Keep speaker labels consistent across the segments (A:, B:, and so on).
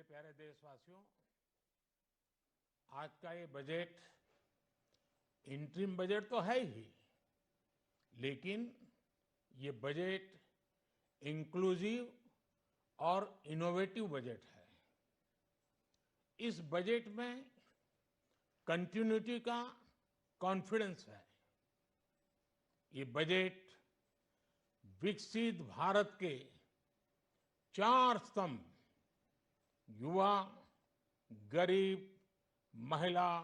A: प्यारे देशवासियों, आज का ये बजट इंटरिम बजट तो है ही, लेकिन ये बजट इंक्लूसिव और इनोवेटिव बजट है। इस बजट में कंटिन्यूटी का कॉन्फिडेंस है। ये बजट विकसित भारत के 4 स्तंभ युवा, गरीब, महिला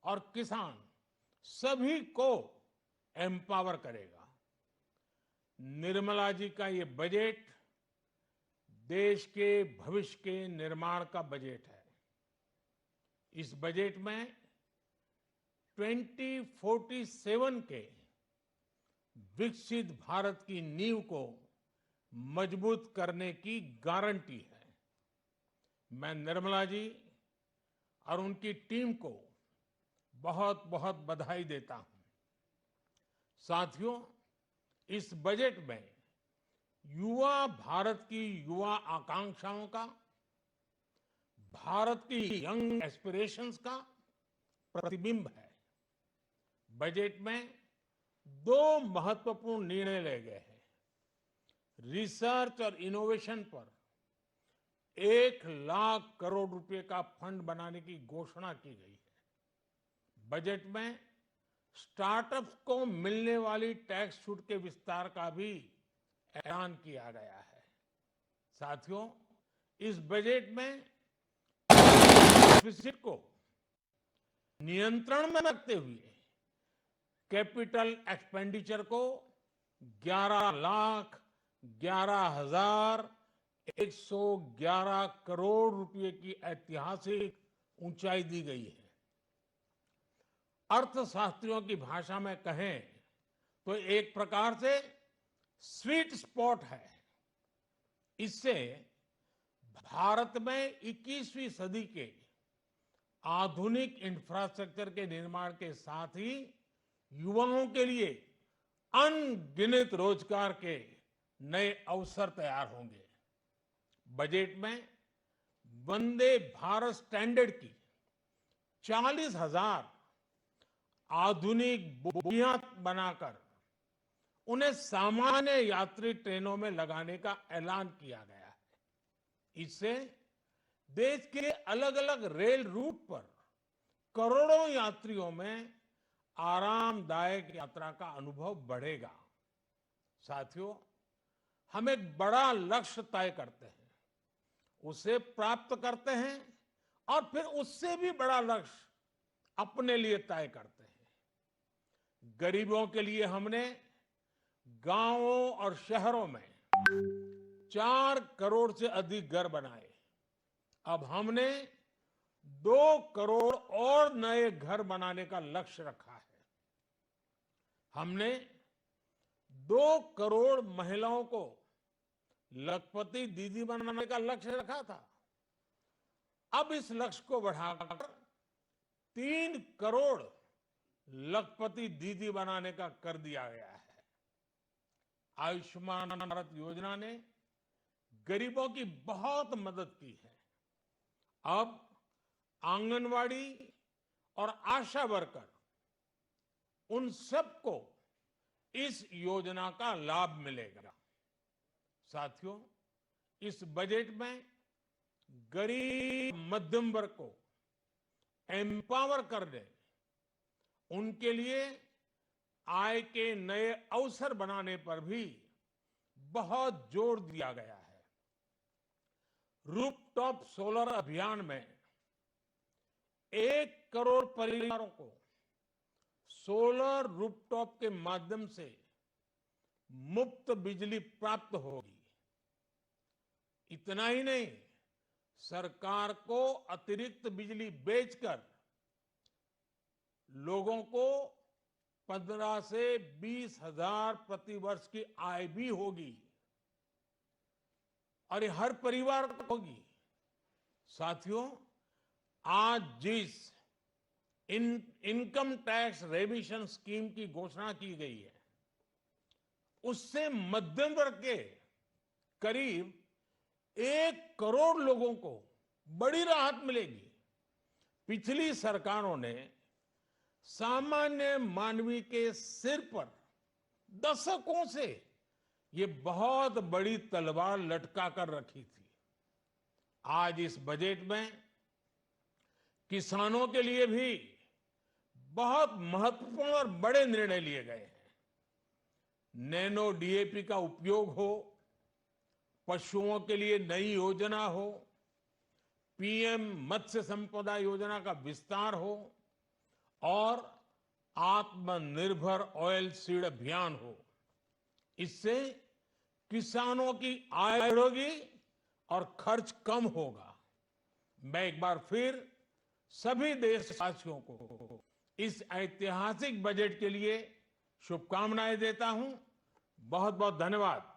A: और किसान सभी को एम्पावर करेगा। निर्मला जी का ये बजट देश के भविष्य के निर्माण का बजट है। इस बजट में 2047 के विकसित भारत की नींव को मजबूत करने की गारंटी है। मैं निर्मला जी और उनकी टीम को बहुत बहुत बधाई देता हूं। साथियों, इस बजट में युवा भारत की युवा आकांक्षाओं का, भारत की यंग एस्पिरेशंस का प्रतिबिंब है। बजट में 2 महत्वपूर्ण निर्णय लिए गए हैं। रिसर्च और इनोवेशन पर 1 लाख करोड़ रुपए का फंड बनाने की घोषणा की गई है। बजट में स्टार्टअप्स को मिलने वाली टैक्स छूट के विस्तार का भी ऐलान किया गया है। साथियों, इस बजट में डिफिसिट को नियंत्रण में रखते हुए कैपिटल एक्सपेंडिचर को 11,11,111 करोड़ रुपए की ऐतिहासिक ऊंचाई दी गई है। अर्थशास्त्रियों की भाषा में कहें तो एक प्रकार से स्वीट स्पॉट है। इससे भारत में 21वीं सदी के आधुनिक इंफ्रास्ट्रक्चर के निर्माण के साथ ही युवाओं के लिए अनगिनत रोजगार के नए अवसर तैयार होंगे। बजट में वंदे भारत स्टैंडर्ड की 40,000 आधुनिक बोगियां बनाकर उन्हें सामान्य यात्री ट्रेनों में लगाने का ऐलान किया गया है। इससे देश के अलग अलग रेल रूट पर करोड़ों यात्रियों में आरामदायक यात्रा का अनुभव बढ़ेगा। साथियों, हम एक बड़ा लक्ष्य तय करते हैं, उसे प्राप्त करते हैं और फिर उससे भी बड़ा लक्ष्य अपने लिए तय करते हैं। गरीबों के लिए हमने गांवों और शहरों में 4 करोड़ से अधिक घर बनाए। अब हमने 2 करोड़ और नए घर बनाने का लक्ष्य रखा है। हमने 2 करोड़ महिलाओं को लखपति दीदी बनाने का लक्ष्य रखा था। अब इस लक्ष्य को बढ़ाकर 3 करोड़ लखपति दीदी बनाने का कर दिया गया है। आयुष्मान भारत योजना ने गरीबों की बहुत मदद की है। अब आंगनवाड़ी और आशा वर्कर, उन सबको इस योजना का लाभ मिलेगा। साथियों, इस बजट में गरीब मध्यम वर्ग को एम्पावर करने, उनके लिए आय के नए अवसर बनाने पर भी बहुत जोर दिया गया है। रूफटॉप सोलर अभियान में 1 करोड़ परिवारों को सोलर रूफटॉप के माध्यम से मुफ्त बिजली प्राप्त होगी। इतना ही नहीं, सरकार को अतिरिक्त बिजली बेचकर लोगों को 15 से 20 हजार प्रति वर्ष की आय भी होगी और ये हर परिवार को होगी। साथियों, आज जिस इनकम टैक्स रेमिशन स्कीम की घोषणा की गई है, उससे मध्यम वर्ग के करीब 1 करोड़ लोगों को बड़ी राहत मिलेगी। पिछली सरकारों ने सामान्य मानवी के सिर पर दशकों से ये बहुत बड़ी तलवार लटका कर रखी थी। आज इस बजट में किसानों के लिए भी बहुत महत्वपूर्ण और बड़े निर्णय लिए गए हैं। नैनो डीएपी का उपयोग हो, पशुओं के लिए नई योजना हो, पीएम मत्स्य संपदा योजना का विस्तार हो और आत्मनिर्भर ऑयल सीड अभियान हो। इससे किसानों की आय बढ़ेगी और खर्च कम होगा। मैं एक बार फिर सभी देशवासियों को इस ऐतिहासिक बजट के लिए शुभकामनाएं देता हूं। बहुत बहुत धन्यवाद।